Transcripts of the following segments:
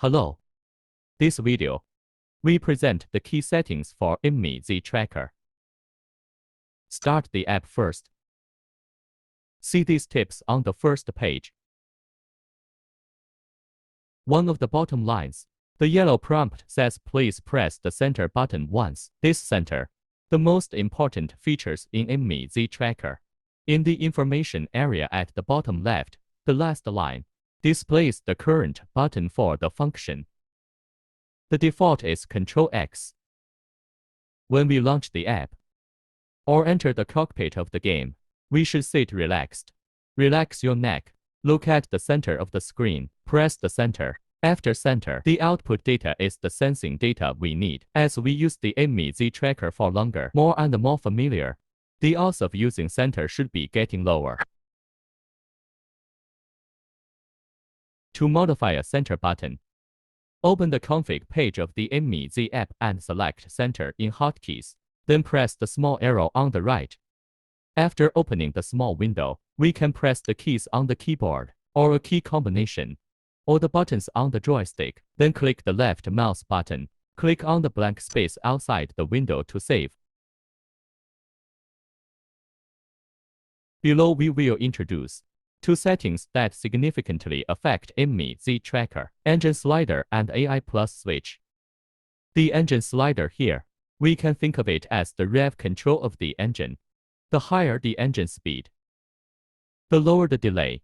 Hello. This video, we present the key settings for AimxyZ tracker. Start the app first. See these tips on the first page. One of the bottom lines, the yellow prompt says please press the center button once. This center, the most important features in AimxyZ tracker. In the information area at the bottom left, the last line displays the current button for the function. The default is Ctrl X. When we launch the app or enter the cockpit of the game, we should sit relaxed. Relax your neck. Look at the center of the screen. Press the center. After center, the output data is the sensing data we need. As we use the AimxyZ tracker for longer, more and more familiar, the odds of using center should be getting lower. To modify a center button, open the config page of the AimxyZ app and select center in hotkeys. Then press the small arrow on the right. After opening the small window, we can press the keys on the keyboard, or a key combination, or the buttons on the joystick. Then click the left mouse button. Click on the blank space outside the window to save. Below we will introduce two settings that significantly affect AimxyZ tracker: engine slider and AI plus switch. The engine slider here, we can think of it as the rev control of the engine. The higher the engine speed, the lower the delay.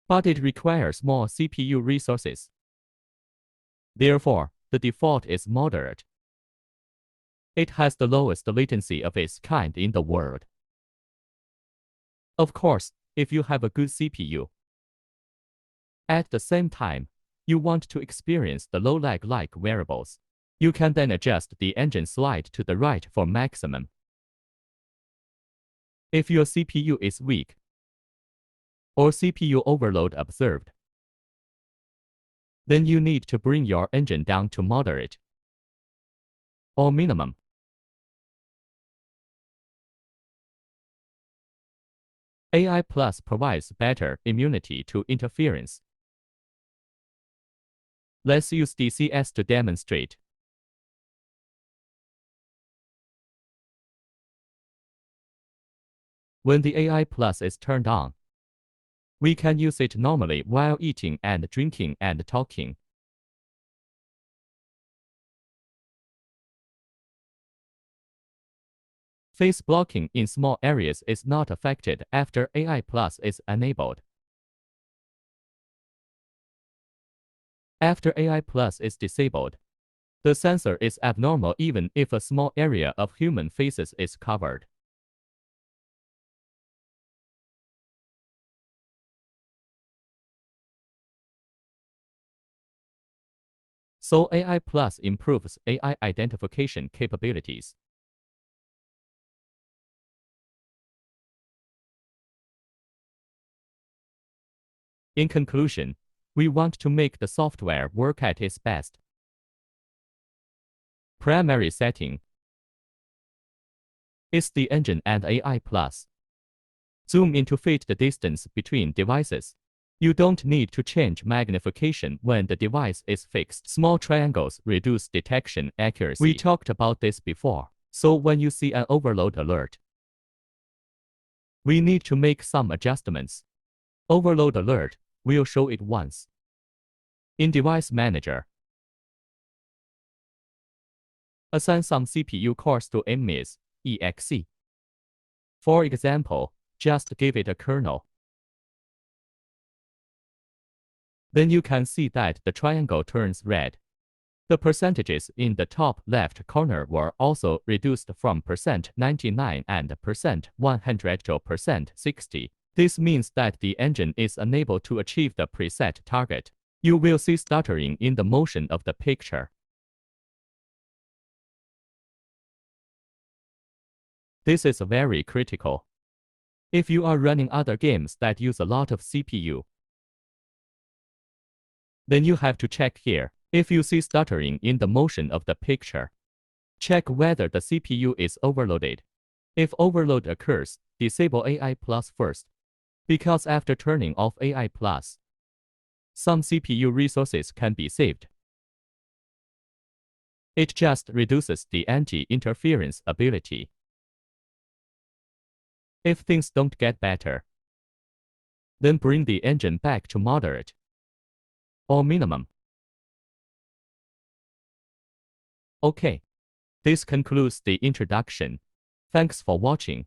But it requires more CPU resources. Therefore, the default is moderate. It has the lowest latency of its kind in the world. Of course, if you have a good CPU, at the same time, you want to experience the low lag-like variables, you can then adjust the engine slide to the right for maximum. If your CPU is weak, or CPU overload observed, then you need to bring your engine down to moderate, or minimum. AI Plus provides better immunity to interference. Let's use DCS to demonstrate. When the AI Plus is turned on, we can use it normally while eating and drinking and talking. Face blocking in small areas is not affected after AI Plus is enabled. After AI Plus is disabled, the sensor is abnormal even if a small area of human faces is covered. So AI Plus improves AI identification capabilities. In conclusion, we want to make the software work at its best. Primary setting is the engine and AI Plus. Zoom in to fit the distance between devices. You don't need to change magnification when the device is fixed. Small triangles reduce detection accuracy. We talked about this before. So when you see an overload alert, we need to make some adjustments. Overload alert will show it once. In Device Manager, assign some CPU cores to Aimxy. For example, just give it a kernel. Then you can see that the triangle turns red. The percentages in the top left corner were also reduced from %99 and %100 to %60. This means that the engine is unable to achieve the preset target. You will see stuttering in the motion of the picture. This is very critical. If you are running other games that use a lot of CPU, then you have to check here. If you see stuttering in the motion of the picture, check whether the CPU is overloaded. If overload occurs, disable AI Plus first, because after turning off AI Plus, some CPU resources can be saved. It just reduces the anti-interference ability. If things don't get better, then bring the engine back to moderate or minimum. Okay, this concludes the introduction. Thanks for watching.